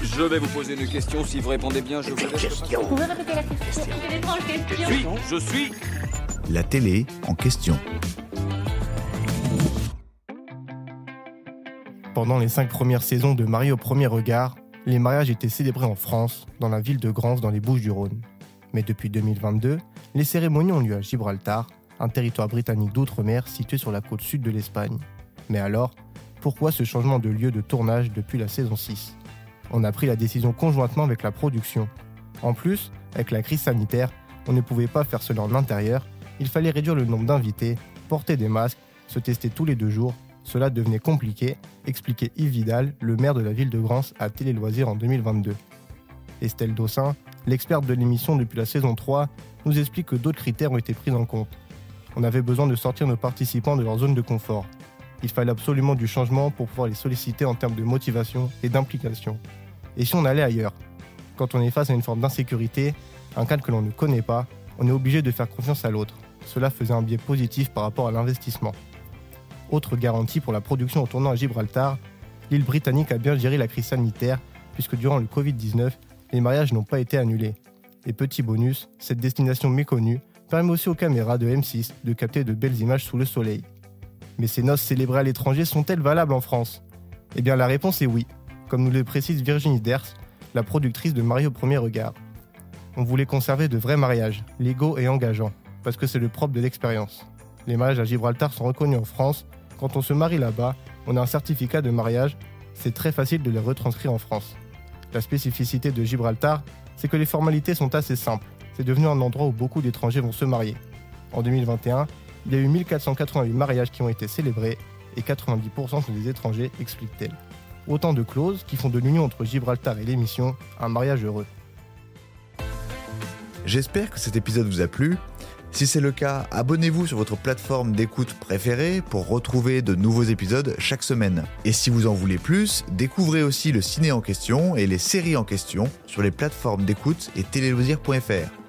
Je vais vous poser une question. Si vous répondez bien, je vous laisse. Vous pouvez répéter la question? C'est une étrange question. Je suis. La télé en question. Pendant les 5 premières saisons de Mariés au premier regard, les mariages étaient célébrés en France, dans la ville de Grance dans les Bouches-du-Rhône. Mais depuis 2022, les cérémonies ont lieu à Gibraltar, un territoire britannique d'outre-mer situé sur la côte sud de l'Espagne. Mais alors, pourquoi ce changement de lieu de tournage depuis la saison 6 ? On a pris la décision conjointement avec la production. En plus, avec la crise sanitaire, on ne pouvait pas faire cela en intérieur, il fallait réduire le nombre d'invités, porter des masques, se tester tous les 2 jours. Cela devenait compliqué, expliquait Yves Vidal, le maire de la ville de Grance à Télé Loisirs en 2022. Estelle Dossin, l'experte de l'émission depuis la saison 3, nous explique que d'autres critères ont été pris en compte. On avait besoin de sortir nos participants de leur zone de confort. Il fallait absolument du changement pour pouvoir les solliciter en termes de motivation et d'implication. Et si on allait ailleurs ? Quand on est face à une forme d'insécurité, un cadre que l'on ne connaît pas, on est obligé de faire confiance à l'autre. Cela faisait un biais positif par rapport à l'investissement. Autre garantie pour la production au tournant à Gibraltar, l'île britannique a bien géré la crise sanitaire puisque durant le Covid-19, les mariages n'ont pas été annulés. Et petit bonus, cette destination méconnue permet aussi aux caméras de M6 de capter de belles images sous le soleil. Mais ces noces célébrées à l'étranger sont-elles valables en France ? Eh bien la réponse est oui, comme nous le précise Virginie Ders, la productrice de Mariés au premier regard. On voulait conserver de vrais mariages, légaux et engageants, parce que c'est le propre de l'expérience. Les mariages à Gibraltar sont reconnus en France. Quand on se marie là-bas, on a un certificat de mariage, c'est très facile de les retranscrire en France. La spécificité de Gibraltar, c'est que les formalités sont assez simples. C'est devenu un endroit où beaucoup d'étrangers vont se marier. En 2021, il y a eu 1488 mariages qui ont été célébrés et 90% sont des étrangers, explique-t-elle. Autant de clauses qui font de l'union entre Gibraltar et l'émission un mariage heureux. J'espère que cet épisode vous a plu. Si c'est le cas, abonnez-vous sur votre plateforme d'écoute préférée pour retrouver de nouveaux épisodes chaque semaine. Et si vous en voulez plus, découvrez aussi le ciné en question et les séries en question sur les plateformes d'écoute et téléloisirs.fr.